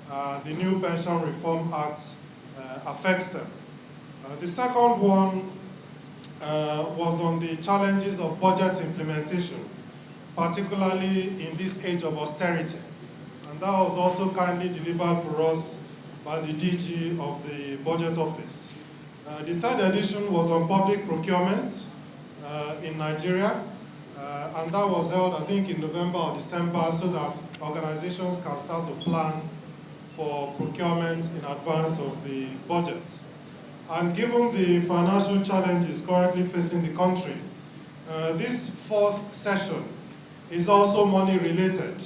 the new Pension Reform Act affects them. The second one was on the challenges of budget implementation, particularly in this age of austerity. And that was also kindly delivered for us by the DG of the Budget Office. The third edition was on public procurement in Nigeria, and that was held, I think, in November or December, so that organizations can start to plan for procurement in advance of the budget. And given the financial challenges currently facing the country, this fourth session is also money related,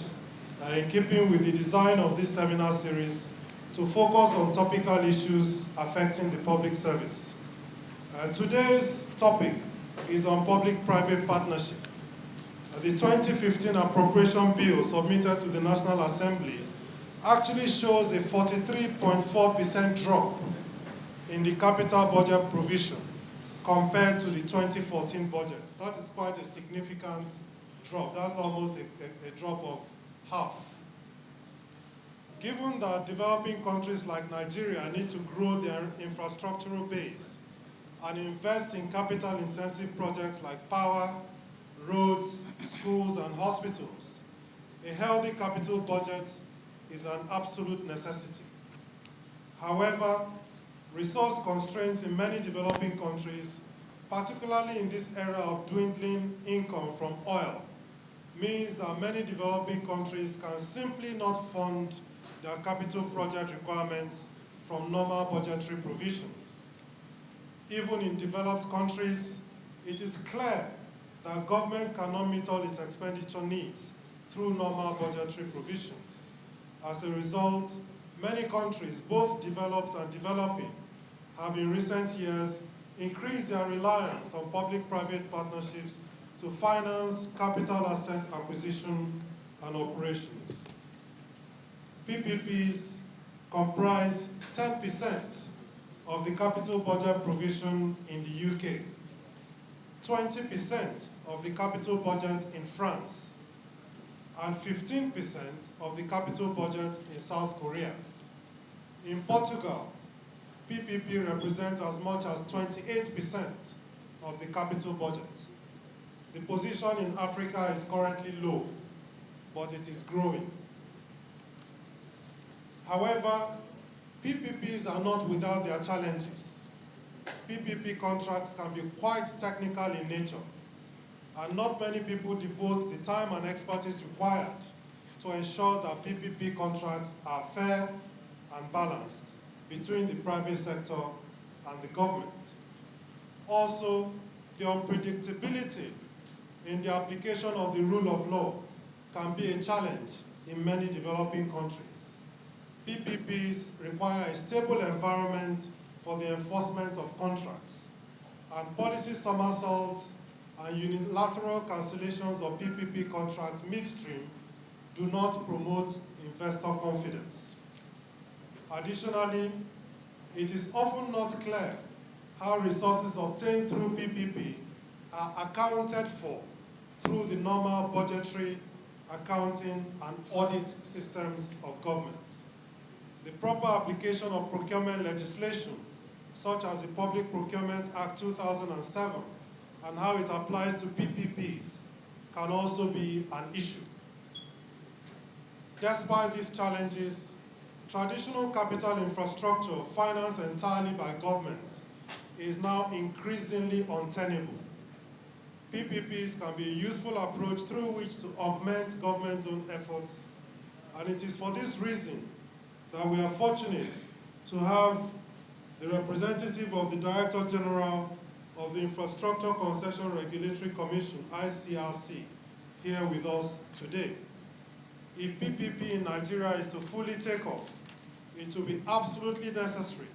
in keeping with the design of this seminar series to focus on topical issues affecting the public service. Today's topic is on public-private partnership. The 2015 appropriation bill submitted to the National Assembly actually shows a 43.4% drop in the capital budget provision compared to the 2014 budget. That is quite a significant drop. That's almost a drop of half. Given that developing countries like Nigeria need to grow their infrastructural base and invest in capital-intensive projects like power, roads, schools, and hospitals, a healthy capital budget is an absolute necessity. However, resource constraints in many developing countries, particularly in this era of dwindling income from oil, means that many developing countries can simply not fund their capital project requirements from normal budgetary provisions. Even in developed countries, it is clear that government cannot meet all its expenditure needs through normal budgetary provision. As a result, many countries, both developed and developing, have in recent years increased their reliance on public-private partnerships to finance capital asset acquisition and operations. PPPs comprise 10% of the capital budget provision in the UK, 20% of the capital budget in France, and 15% of the capital budget in South Korea. In Portugal, PPP represents as much as 28% of the capital budget. The position in Africa is currently low, but it is growing. However, PPPs are not without their challenges. PPP contracts can be quite technical in nature, and not many people devote the time and expertise required to ensure that PPP contracts are fair and balanced between the private sector and the government. Also, the unpredictability in the application of the rule of law can be a challenge in many developing countries. PPPs require a stable environment for the enforcement of contracts, and policy somersaults and unilateral cancellations of PPP contracts midstream do not promote investor confidence. Additionally, it is often not clear how resources obtained through PPP are accounted for through the normal budgetary, accounting, and audit systems of government. The proper application of procurement legislation, such as the Public Procurement Act 2007, and how it applies to PPPs, can also be an issue. Despite these challenges, traditional capital infrastructure financed entirely by government is now increasingly untenable. PPPs can be a useful approach through which to augment government's own efforts, and it is for this reason that we are fortunate to have the representative of the Director General of the Infrastructure Concession Regulatory Commission, ICRC, here with us today. If PPP in Nigeria is to fully take off, it will be absolutely necessary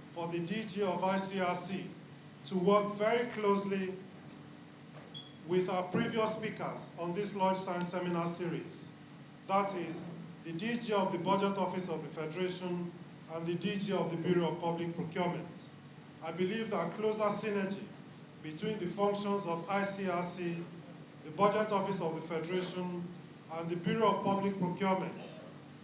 for the DG of ICRC to work very closely with our previous speakers on this Lunchtime Seminar series. That is, the DG of the Budget Office of the Federation and the DG of the Bureau of Public Procurement. I believe that closer synergy between the functions of ICRC, the Budget Office of the Federation, and the Bureau of Public Procurement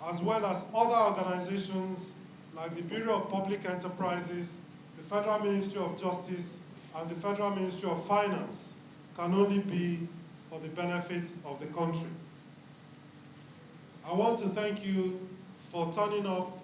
as well as other organizations like the Bureau of Public Enterprises, the Federal Ministry of Justice, and the Federal Ministry of Finance, can only be for the benefit of the country. I want to thank you for turning up